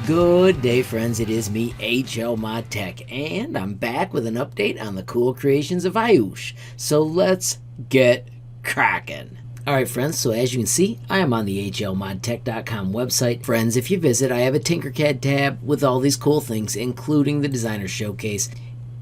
Good day, friends. It is me, HLModTech, and I'm back with an update on the cool creations of Aayush. So let's get cracking. Alright friends, so as you can see, I am on the HLModTech.com website. Friends, if you visit, I have a Tinkercad tab with all these cool things, including the designer showcase.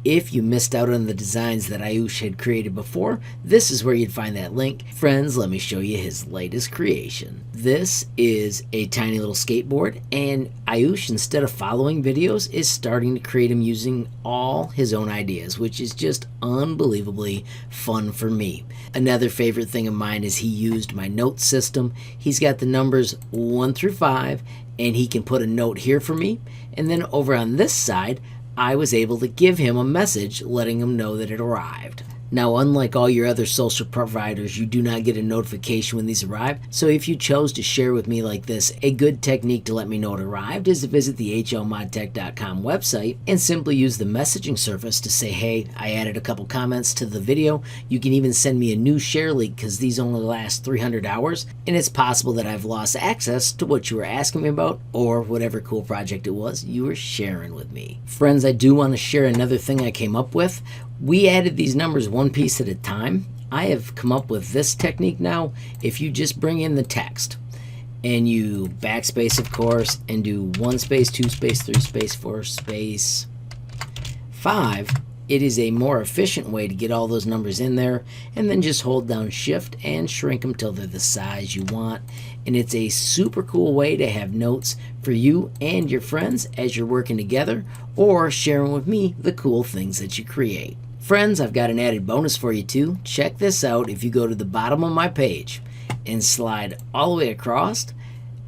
If you missed out on the designs that Aayush had created before, this is where you'd find that link. Friends, let me show you his latest creation. This is a tiny little skateboard, and Aayush, instead of following videos, is starting to create them using all his own ideas, which is just unbelievably fun for me. Another favorite thing of mine is he used my note system. He's got the numbers 1 through 5, and he can put a note here for me, and then over on this side, I was able to give him a message letting him know that it arrived. Now, unlike all your other social providers, you do not get a notification when these arrive, so if you chose to share with me like this, a good technique to let me know it arrived is to visit the HLModTech.com website and simply use the messaging service to say, hey, I added a couple comments to the video. You can even send me a new share link because these only last 300 hours, and it's possible that I've lost access to what you were asking me about or whatever cool project it was you were sharing with me. Friends, I do want to share another thing I came up with. We added these numbers one piece at a time. I have come up with this technique now. If you just bring in the text and you backspace, of course, and do 1 space, 2 space, 3 space, 4 space, 5, it is a more efficient way to get all those numbers in there, and then just hold down shift and shrink them till they're the size you want. And it's a super cool way to have notes for you and your friends as you're working together or sharing with me the cool things that you create. Friends, I've got an added bonus for you too. Check this out. If you go to the bottom of my page and slide all the way across,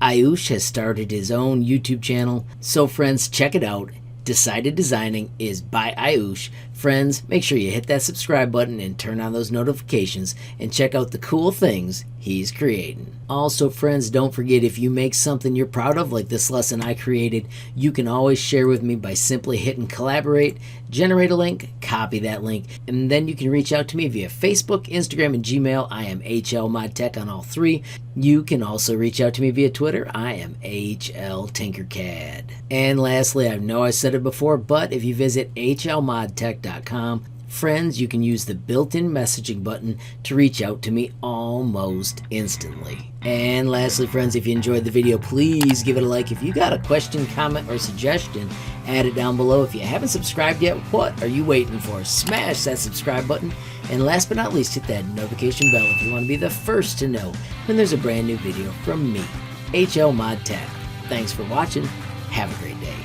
Aayush has started his own YouTube channel. So friends, check it out. Decided Designing is by Aayush. Friends, make sure you hit that subscribe button and turn on those notifications and check out the cool things he's creating. Also, friends, don't forget, if you make something you're proud of, like this lesson I created, you can always share with me by simply hitting collaborate, generate a link, copy that link, and then you can reach out to me via Facebook, Instagram, and Gmail. I am HLModTech on all 3. You can also reach out to me via Twitter. I am HLTinkercad. And lastly, I know I said it before, but if you visit HLModTech.com, friends, you can use the built-in messaging button to reach out to me almost instantly. And lastly, friends, if you enjoyed the video, please give it a like. If you got a question, comment, or suggestion, add it down below. If you haven't subscribed yet, what are you waiting for? Smash that subscribe button. And last but not least, hit that notification bell if you want to be the first to know when there's a brand new video from me, HLModTech. Thanks for watching. Have a great day.